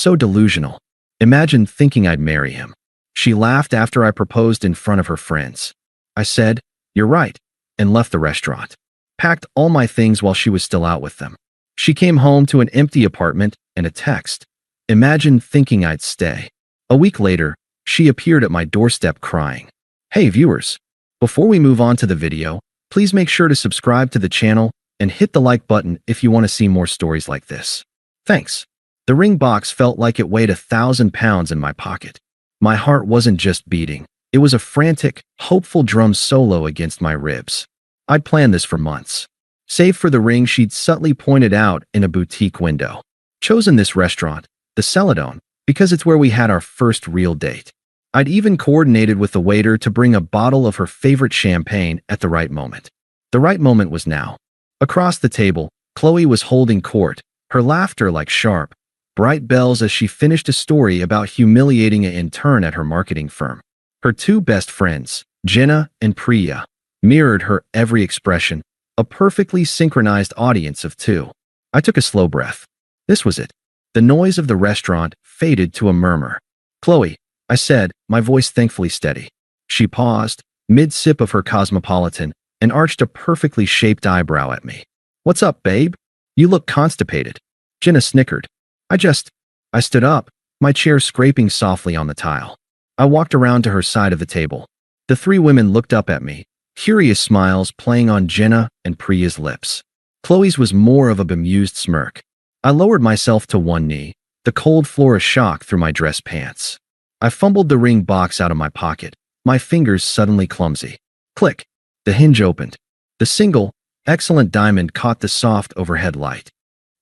So delusional. Imagine thinking I'd marry him. She laughed after I proposed in front of her friends. I said, "You're right," and left the restaurant. Packed all my things while she was still out with them. She came home to an empty apartment and a text. Imagine thinking I'd stay. A week later, she appeared at my doorstep crying. Hey viewers, before we move on to the video, please make sure to subscribe to the channel and hit the like button if you want to see more stories like this. Thanks. The ring box felt like it weighed 1,000 pounds in my pocket. My heart wasn't just beating. It was a frantic, hopeful drum solo against my ribs. I'd planned this for months. Save for the ring she'd subtly pointed out in a boutique window. Chosen this restaurant, the Celadon, because it's where we had our first real date. I'd even coordinated with the waiter to bring a bottle of her favorite champagne at the right moment. The right moment was now. Across the table, Chloe was holding court, her laughter like sharp, bright bells as she finished a story about humiliating an intern at her marketing firm. Her two best friends, Jenna and Priya, mirrored her every expression, a perfectly synchronized audience of two. I took a slow breath. This was it. The noise of the restaurant faded to a murmur. "Chloe," I said, my voice thankfully steady. She paused, mid-sip of her cosmopolitan, and arched a perfectly shaped eyebrow at me. "What's up, babe? You look constipated." Jenna snickered. I stood up, my chair scraping softly on the tile. I walked around to her side of the table. The three women looked up at me, curious smiles playing on Jenna and Priya's lips. Chloe's was more of a bemused smirk. I lowered myself to one knee, the cold floor a shock through my dress pants. I fumbled the ring box out of my pocket, my fingers suddenly clumsy. Click. The hinge opened. The single, excellent diamond caught the soft overhead light.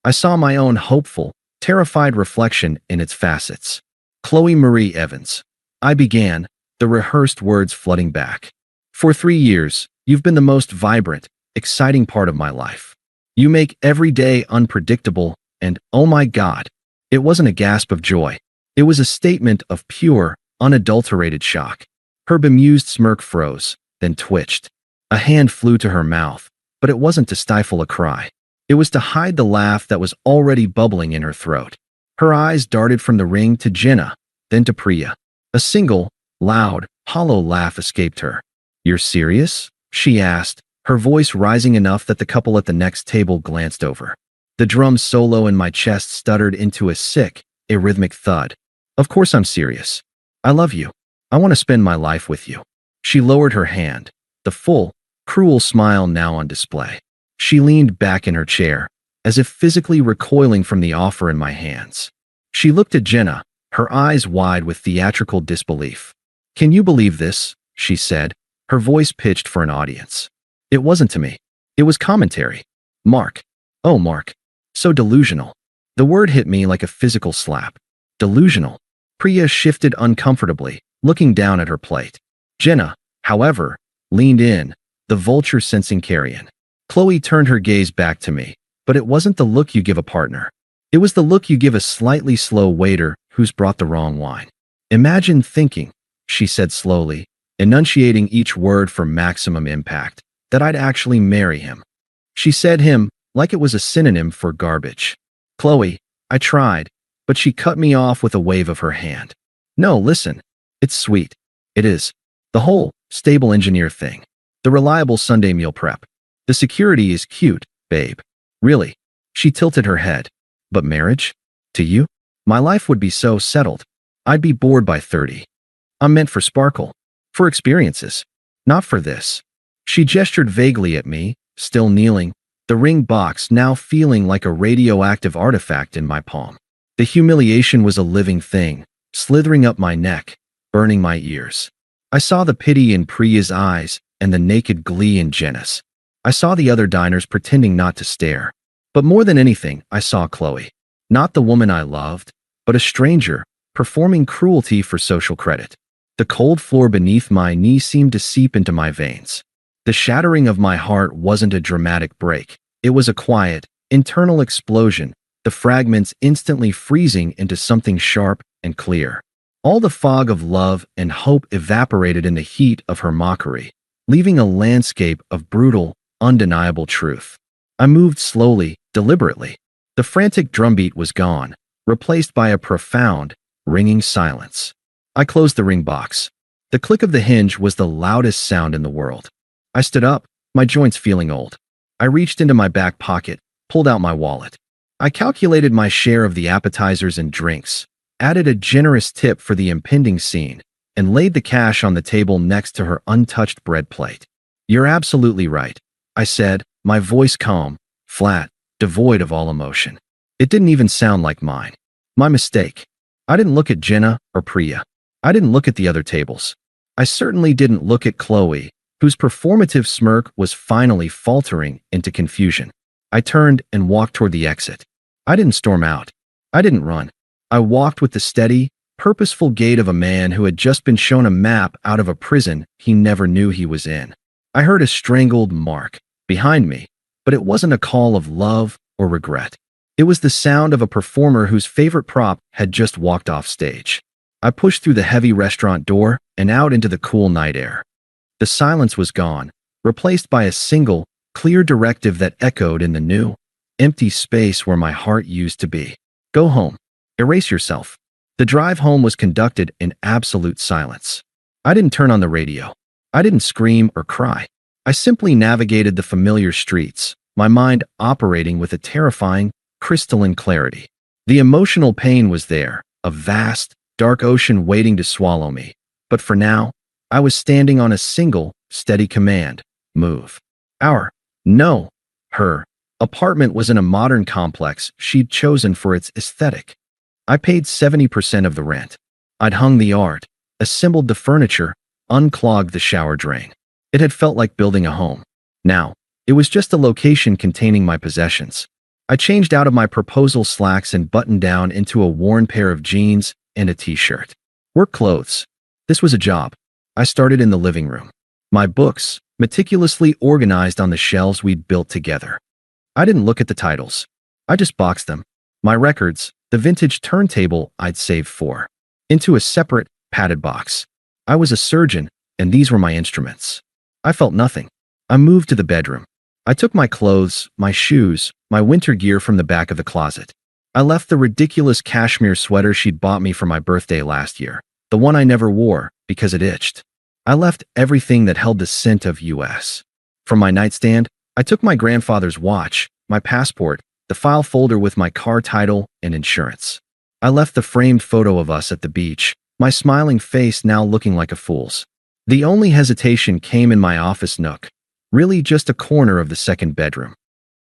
I saw my own hopeful, terrified reflection in its facets. "Chloe Marie Evans," I began, the rehearsed words flooding back. "For 3 years, you've been the most vibrant, exciting part of my life. You make every day unpredictable, and oh my God." It wasn't a gasp of joy. It was a statement of pure, unadulterated shock. Her bemused smirk froze, then twitched. A hand flew to her mouth, but it wasn't to stifle a cry. It was to hide the laugh that was already bubbling in her throat. Her eyes darted from the ring to Jenna, then to Priya. A single, loud, hollow laugh escaped her. "You're serious?" she asked, her voice rising enough that the couple at the next table glanced over. The drum solo in my chest stuttered into a sick, arrhythmic thud. "Of course I'm serious. I love you. I want to spend my life with you." She lowered her hand, the full, cruel smile now on display. She leaned back in her chair, as if physically recoiling from the offer in my hands. She looked at Jenna, her eyes wide with theatrical disbelief. "Can you believe this?" she said, her voice pitched for an audience. It wasn't to me. It was commentary. "Mark. Oh, Mark. So delusional." The word hit me like a physical slap. Delusional. Priya shifted uncomfortably, looking down at her plate. Jenna, however, leaned in, the vulture sensing carrion. Chloe turned her gaze back to me, but it wasn't the look you give a partner. It was the look you give a slightly slow waiter who's brought the wrong wine. "Imagine thinking," she said slowly, enunciating each word for maximum impact, "that I'd actually marry him." She said him like it was a synonym for garbage. "Chloe," I tried, but she cut me off with a wave of her hand. "No, listen. It's sweet. It is. The whole stable engineer thing. The reliable Sunday meal prep. The security is cute, babe. Really." She tilted her head. "But marriage? To you? My life would be so settled. I'd be bored by 30. I'm meant for sparkle. For experiences. Not for this." She gestured vaguely at me, still kneeling, the ring box now feeling like a radioactive artifact in my palm. The humiliation was a living thing, slithering up my neck, burning my ears. I saw the pity in Priya's eyes and the naked glee in Jenna's. I saw the other diners pretending not to stare. But more than anything, I saw Chloe. Not the woman I loved, but a stranger, performing cruelty for social credit. The cold floor beneath my knee seemed to seep into my veins. The shattering of my heart wasn't a dramatic break. It was a quiet, internal explosion, the fragments instantly freezing into something sharp and clear. All the fog of love and hope evaporated in the heat of her mockery, leaving a landscape of brutal, undeniable truth. I moved slowly, deliberately. The frantic drumbeat was gone, replaced by a profound, ringing silence. I closed the ring box. The click of the hinge was the loudest sound in the world. I stood up, my joints feeling old. I reached into my back pocket, pulled out my wallet. I calculated my share of the appetizers and drinks, added a generous tip for the impending scene, and laid the cash on the table next to her untouched bread plate. "You're absolutely right," I said, my voice calm, flat, devoid of all emotion. It didn't even sound like mine. My mistake. I didn't look at Jenna or Priya. I didn't look at the other tables. I certainly didn't look at Chloe, whose performative smirk was finally faltering into confusion. I turned and walked toward the exit. I didn't storm out. I didn't run. I walked with the steady, purposeful gait of a man who had just been shown a map out of a prison he never knew he was in. I heard a strangled "Mark" behind me, but it wasn't a call of love or regret. It was the sound of a performer whose favorite prop had just walked off stage. I pushed through the heavy restaurant door and out into the cool night air. The silence was gone, replaced by a single, clear directive that echoed in the new, empty space where my heart used to be. Go home. Erase yourself. The drive home was conducted in absolute silence. I didn't turn on the radio. I didn't scream or cry. I simply navigated the familiar streets, my mind operating with a terrifying, crystalline clarity. The emotional pain was there, a vast, dark ocean waiting to swallow me. But for now, I was standing on a single, steady command: move. Her apartment was in a modern complex she'd chosen for its aesthetic. I paid 70% of the rent. I'd hung the art, assembled the furniture, unclogged the shower drain. It had felt like building a home. Now, it was just a location containing my possessions. I changed out of my proposal slacks and buttoned down into a worn pair of jeans and a t-shirt. Work clothes. This was a job. I started in the living room. My books, meticulously organized on the shelves we'd built together. I didn't look at the titles. I just boxed them. My records, the vintage turntable I'd saved for, into a separate, padded box. I was a surgeon, and these were my instruments. I felt nothing. I moved to the bedroom. I took my clothes, my shoes, my winter gear from the back of the closet. I left the ridiculous cashmere sweater she'd bought me for my birthday last year, the one I never wore because it itched. I left everything that held the scent of US. From my nightstand, I took my grandfather's watch, my passport, the file folder with my car title and insurance. I left the framed photo of us at the beach, my smiling face now looking like a fool's. The only hesitation came in my office nook, really just a corner of the second bedroom.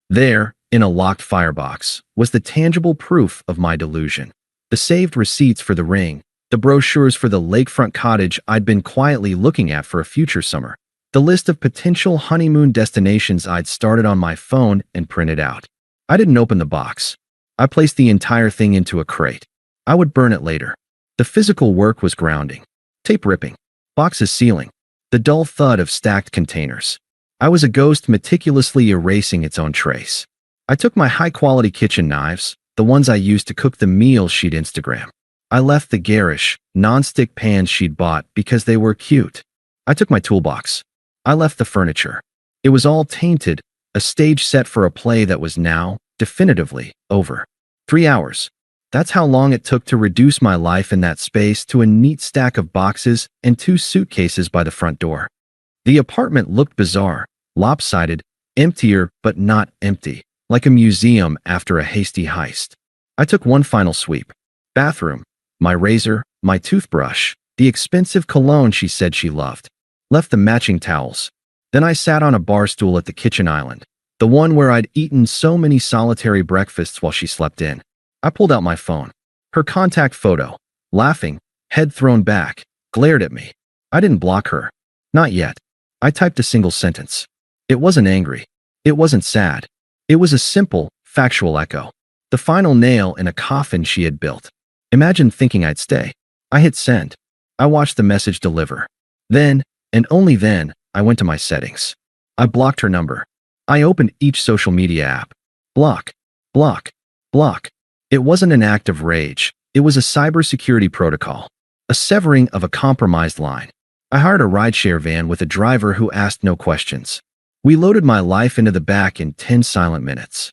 There, in a locked firebox, was the tangible proof of my delusion. The saved receipts for the ring, the brochures for the lakefront cottage I'd been quietly looking at for a future summer, the list of potential honeymoon destinations I'd started on my phone and printed out. I didn't open the box. I placed the entire thing into a crate. I would burn it later. The physical work was grounding, tape ripping, boxes sealing, the dull thud of stacked containers. I was a ghost meticulously erasing its own trace. I took my high-quality kitchen knives, the ones I used to cook the meals she'd Instagram. I left the garish, non-stick pans she'd bought because they were cute. I took my toolbox. I left the furniture. It was all tainted, a stage set for a play that was now, definitively, over. 3 hours. That's how long it took to reduce my life in that space to a neat stack of boxes and 2 suitcases by the front door. The apartment looked bizarre, lopsided, emptier but not empty, like a museum after a hasty heist. I took one final sweep. Bathroom, my razor, my toothbrush, the expensive cologne she said she loved. Left the matching towels. Then I sat on a bar stool at the kitchen island, the one where I'd eaten so many solitary breakfasts while she slept in. I pulled out my phone. Her contact photo, laughing, head thrown back, glared at me. I didn't block her. Not yet. I typed a single sentence. It wasn't angry. It wasn't sad. It was a simple, factual echo. The final nail in a coffin she had built. Imagine thinking I'd stay. I hit send. I watched the message deliver. Then, and only then, I went to my settings. I blocked her number. I opened each social media app. Block. Block. Block. It wasn't an act of rage. It was a cybersecurity protocol. A severing of a compromised line. I hired a rideshare van with a driver who asked no questions. We loaded my life into the back in 10 silent minutes.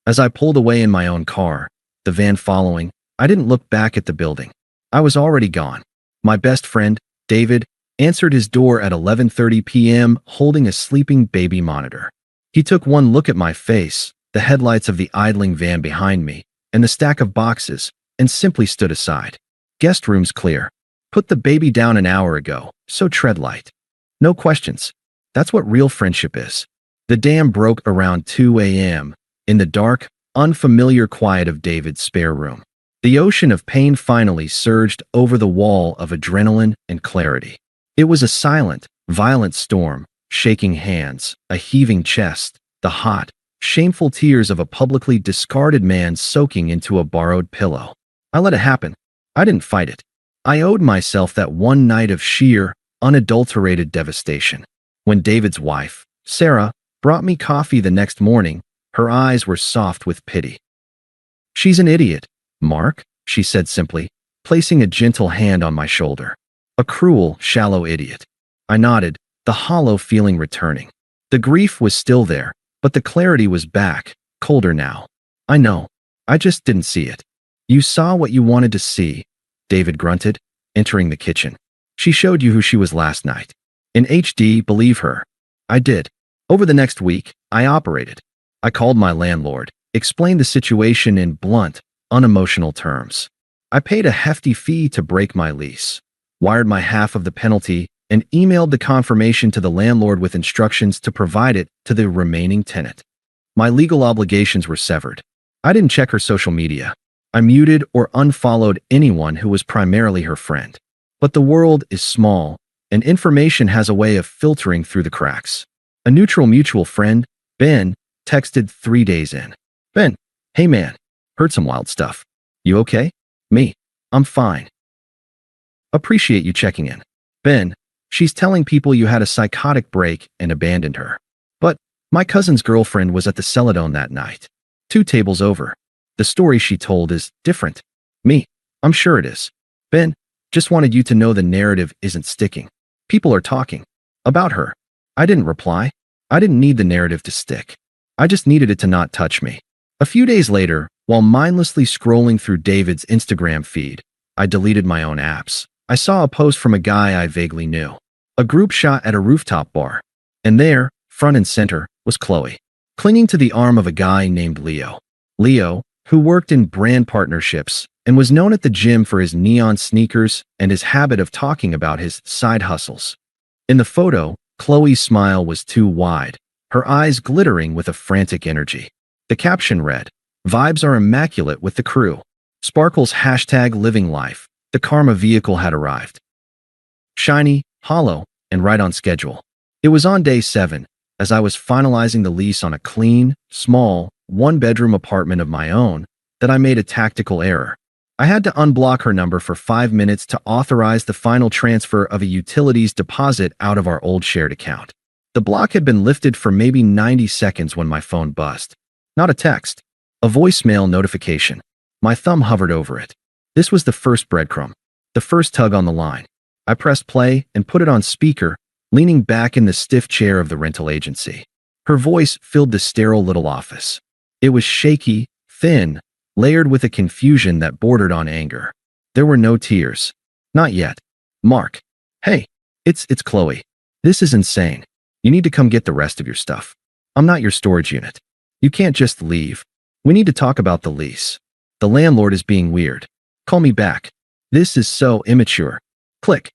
As I pulled away in my own car, the van following, I didn't look back at the building. I was already gone. My best friend, David, answered his door at 11:30 p.m. holding a sleeping baby monitor. He took one look at my face, the headlights of the idling van behind me, and the stack of boxes, and simply stood aside. Guest room's clear. Put the baby down an hour ago, so tread light. No questions. That's what real friendship is. The dam broke around 2 a.m. in the dark, unfamiliar quiet of David's spare room. The ocean of pain finally surged over the wall of adrenaline and clarity. It was a silent, violent storm, shaking hands, a heaving chest, the hot, shameful tears of a publicly discarded man soaking into a borrowed pillow. I let it happen. I didn't fight it. I owed myself that one night of sheer, unadulterated devastation. When David's wife, Sarah, brought me coffee the next morning, her eyes were soft with pity. "She's an idiot, Mark," she said simply, placing a gentle hand on my shoulder. "A cruel, shallow idiot." I nodded, the hollow feeling returning. The grief was still there, but the clarity was back, colder now. "I know. I just didn't see it." "You saw what you wanted to see," David grunted, entering the kitchen. "She showed you who she was last night. In HD, believe her." I did. Over the next week, I operated. I called my landlord, explained the situation in blunt, unemotional terms. I paid a hefty fee to break my lease, wired my half of the penalty, and emailed the confirmation to the landlord with instructions to provide it to the remaining tenant. My legal obligations were severed. I didn't check her social media. I muted or unfollowed anyone who was primarily her friend. But the world is small, and information has a way of filtering through the cracks. A neutral mutual friend, Ben, texted 3 days in. "Ben, hey man, heard some wild stuff. You okay?" "Me, I'm fine. Appreciate you checking in." "Ben, she's telling people you had a psychotic break and abandoned her. But my cousin's girlfriend was at the Celadon that night. 2 tables over. The story she told is different." "Me, I'm sure it is." "Ben, just wanted you to know the narrative isn't sticking. People are talking. About her." I didn't reply. I didn't need the narrative to stick. I just needed it to not touch me. A few days later, while mindlessly scrolling through David's Instagram feed, I deleted my own apps. I saw a post from a guy I vaguely knew. A group shot at a rooftop bar. And there, front and center, was Chloe, clinging to the arm of a guy named Leo. Leo, who worked in brand partnerships and was known at the gym for his neon sneakers and his habit of talking about his side hustles. In the photo, Chloe's smile was too wide, her eyes glittering with a frantic energy. The caption read, "Vibes are immaculate with the crew. Sparkle's #living life. The Karma vehicle had arrived." Shiny, hollow, and right on schedule. It was on day 7, as I was finalizing the lease on a clean, small, one-bedroom apartment of my own, that I made a tactical error. I had to unblock her number for 5 minutes to authorize the final transfer of a utilities deposit out of our old shared account. The block had been lifted for maybe 90 seconds when my phone buzzed. Not a text. A voicemail notification. My thumb hovered over it. This was the first breadcrumb. The first tug on the line. I pressed play and put it on speaker, leaning back in the stiff chair of the rental agency. Her voice filled the sterile little office. It was shaky, thin, layered with a confusion that bordered on anger. There were no tears. Not yet. "Mark. Hey, it's Chloe. This is insane. You need to come get the rest of your stuff. I'm not your storage unit. You can't just leave. We need to talk about the lease. The landlord is being weird. Call me back. This is so immature." Click.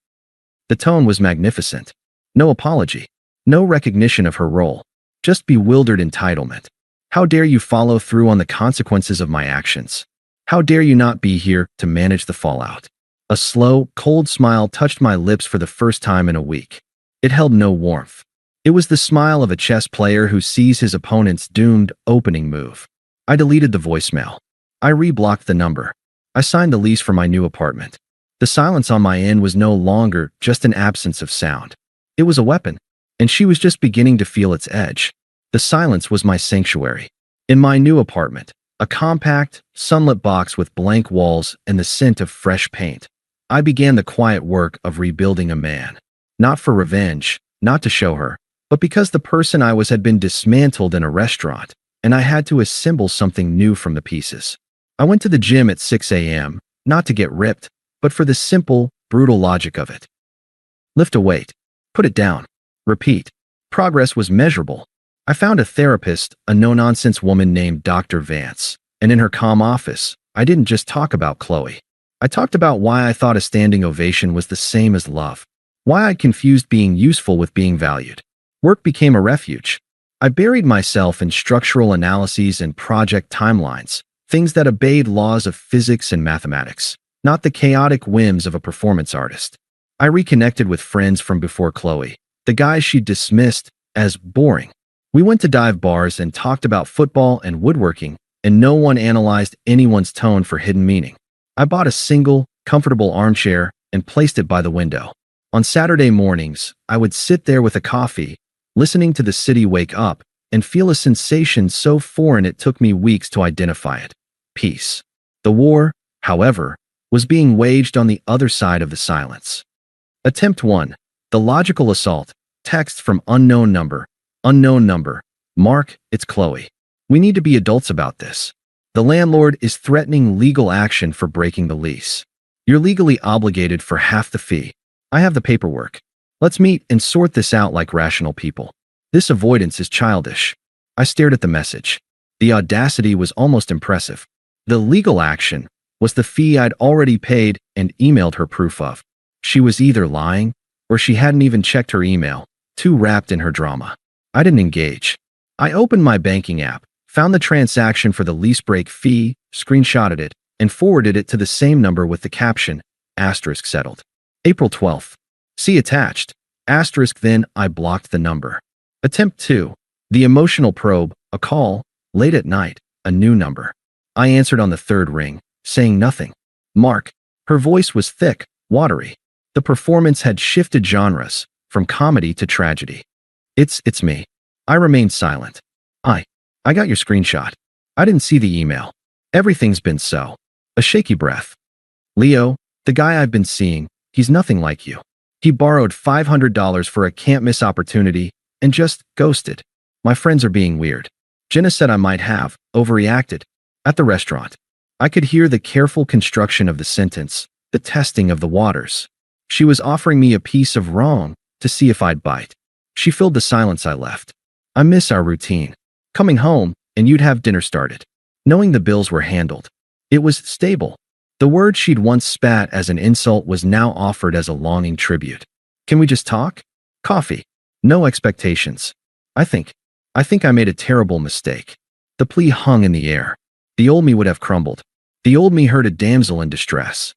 The tone was magnificent. No apology. No recognition of her role. Just bewildered entitlement. "How dare you follow through on the consequences of my actions? How dare you not be here to manage the fallout?" A slow, cold smile touched my lips for the first time in a week. It held no warmth. It was the smile of a chess player who sees his opponent's doomed opening move. I deleted the voicemail. I reblocked the number. I signed the lease for my new apartment. The silence on my end was no longer just an absence of sound. It was a weapon, and she was just beginning to feel its edge. The silence was my sanctuary. In my new apartment, a compact, sunlit box with blank walls and the scent of fresh paint, I began the quiet work of rebuilding a man. Not for revenge, not to show her, but because the person I was had been dismantled in a restaurant, and I had to assemble something new from the pieces. I went to the gym at 6 a.m., not to get ripped, but for the simple, brutal logic of it. Lift a weight. Put it down. Repeat. Progress was measurable. I found a therapist, a no-nonsense woman named Dr. Vance, and in her calm office, I didn't just talk about Chloe. I talked about why I thought a standing ovation was the same as love, why I confused being useful with being valued. Work became a refuge. I buried myself in structural analyses and project timelines, things that obeyed laws of physics and mathematics, not the chaotic whims of a performance artist. I reconnected with friends from before Chloe, the guys she dismissed as boring. We went to dive bars and talked about football and woodworking, and no one analyzed anyone's tone for hidden meaning. I bought a single, comfortable armchair and placed it by the window. On Saturday mornings, I would sit there with a coffee, listening to the city wake up, and feel a sensation so foreign it took me weeks to identify it. Peace. The war, however, was being waged on the other side of the silence. Attempt 1. The logical assault. Text from unknown number. Unknown number. Mark, it's Chloe. We need to be adults about this. The landlord is threatening legal action for breaking the lease. You're legally obligated for half the fee. I have the paperwork. Let's meet and sort this out like rational people. This avoidance is childish. I stared at the message. The audacity was almost impressive. The legal action was the fee I'd already paid and emailed her proof of. She was either lying or she hadn't even checked her email, too wrapped in her drama. I didn't engage. I opened my banking app, found the transaction for the lease break fee, screenshotted it, and forwarded it to the same number with the caption, asterisk settled. April 12th. See attached. Asterisk then I blocked the number. Attempt 2. The emotional probe, a call, late at night, a new number. I answered on the third ring, saying nothing. Mark. Her voice was thick, watery. The performance had shifted genres, from comedy to tragedy. It's me. I remained silent. I got your screenshot. I didn't see the email. Everything's been so. A shaky breath. Leo, the guy I've been seeing, he's nothing like you. He borrowed $500 for a can't-miss opportunity and just ghosted. My friends are being weird. Jenna said I might have overreacted. At the restaurant, I could hear the careful construction of the sentence, the testing of the waters. She was offering me a piece of wrong to see if I'd bite. She filled the silence I left. I miss our routine. Coming home, and you'd have dinner started. Knowing the bills were handled. It was stable. The word she'd once spat as an insult was now offered as a longing tribute. Can we just talk? Coffee. No expectations. I think I made a terrible mistake. The plea hung in the air. The old me would have crumbled. The old me heard a damsel in distress.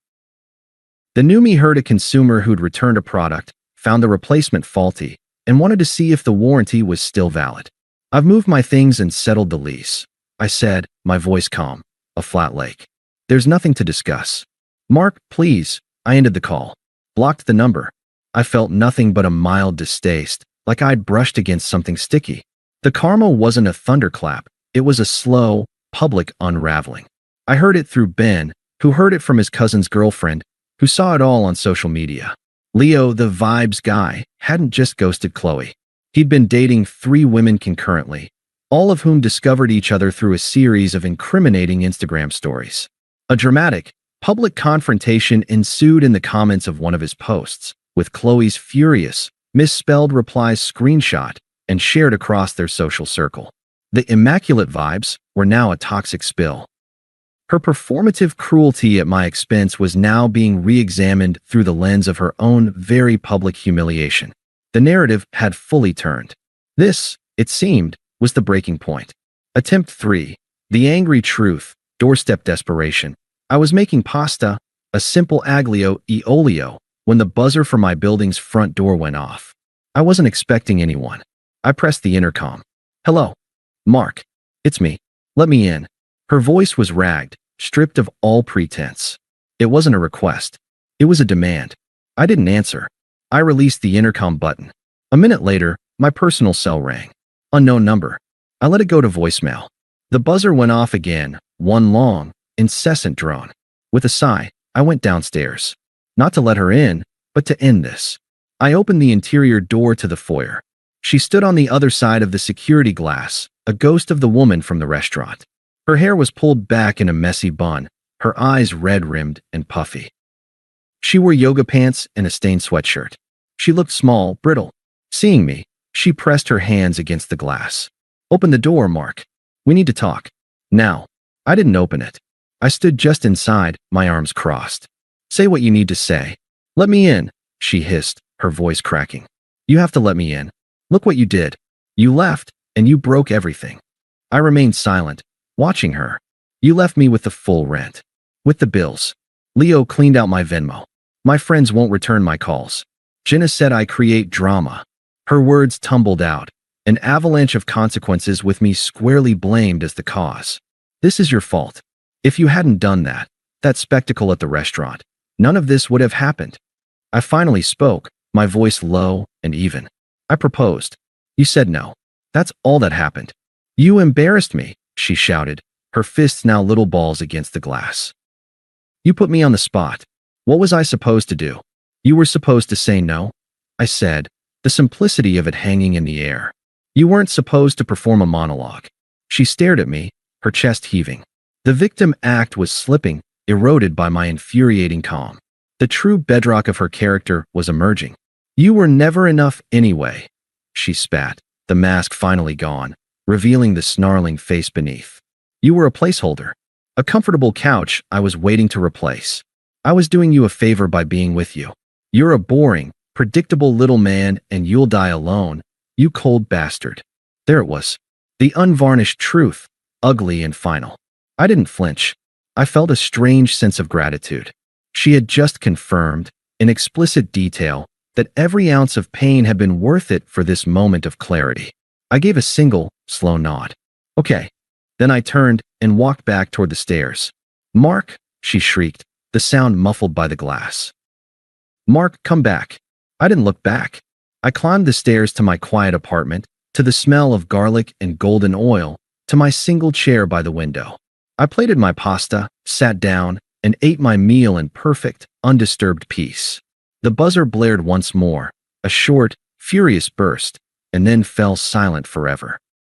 The new me heard a consumer who'd returned a product, found the replacement faulty, and wanted to see if the warranty was still valid. I've moved my things and settled the lease, I said, my voice calm, a flat lake. There's nothing to discuss. Mark, please. I ended the call. Blocked the number. I felt nothing but a mild distaste, like I'd brushed against something sticky. The karma wasn't a thunderclap. It was a slow, public unraveling. I heard it through Ben, who heard it from his cousin's girlfriend, who saw it all on social media. Leo, the vibes guy, hadn't just ghosted Chloe. He'd been dating 3 women concurrently, all of whom discovered each other through a series of incriminating Instagram stories. A dramatic, public confrontation ensued in the comments of one of his posts, with Chloe's furious, misspelled replies screenshot and shared across their social circle. The immaculate vibes were now a toxic spill. Her performative cruelty at my expense was now being re-examined through the lens of her own very public humiliation. The narrative had fully turned. This, it seemed, was the breaking point. Attempt 3. The angry truth, doorstep desperation. I was making pasta, a simple aglio e olio, when the buzzer for my building's front door went off. I wasn't expecting anyone. I pressed the intercom. Hello. Mark. It's me. Let me in. Her voice was ragged, stripped of all pretense. It wasn't a request. It was a demand. I didn't answer. I released the intercom button. A minute later, my personal cell rang. Unknown number. I let it go to voicemail. The buzzer went off again, one long, incessant drone. With a sigh, I went downstairs. Not to let her in, but to end this. I opened the interior door to the foyer. She stood on the other side of the security glass, a ghost of the woman from the restaurant. Her hair was pulled back in a messy bun, her eyes red-rimmed and puffy. She wore yoga pants and a stained sweatshirt. She looked small, brittle. Seeing me, she pressed her hands against the glass. "Open the door, Mark. We need to talk. Now." I didn't open it. I stood just inside, my arms crossed. "Say what you need to say." "Let me in," she hissed, her voice cracking. "You have to let me in. Look what you did. You left, and you broke everything." I remained silent, watching her. "You left me with the full rent. With the bills. Leo cleaned out my Venmo. My friends won't return my calls. Jenna said I create drama." Her words tumbled out, an avalanche of consequences with me squarely blamed as the cause. "This is your fault. If you hadn't done that spectacle at the restaurant, none of this would have happened." I finally spoke, my voice low and even. "I proposed. You said no. That's all that happened." "You embarrassed me," she shouted, her fists now little balls against the glass. "You put me on the spot. What was I supposed to do?" "You were supposed to say no," I said, the simplicity of it hanging in the air. "You weren't supposed to perform a monologue." She stared at me, her chest heaving. The victim act was slipping, eroded by my infuriating calm. The true bedrock of her character was emerging. "You were never enough anyway," she spat, the mask finally gone, revealing the snarling face beneath. "You were a placeholder. A comfortable couch I was waiting to replace. I was doing you a favor by being with you. You're a boring, predictable little man and you'll die alone, you cold bastard." There it was. The unvarnished truth, ugly and final. I didn't flinch. I felt a strange sense of gratitude. She had just confirmed, in explicit detail, that every ounce of pain had been worth it for this moment of clarity. I gave a single, slow nod. "Okay." Then I turned and walked back toward the stairs. "Mark," she shrieked, the sound muffled by the glass. "Mark, come back." I didn't look back. I climbed the stairs to my quiet apartment, to the smell of garlic and golden oil, to my single chair by the window. I plated my pasta, sat down, and ate my meal in perfect, undisturbed peace. The buzzer blared once more, a short, furious burst, and then fell silent forever.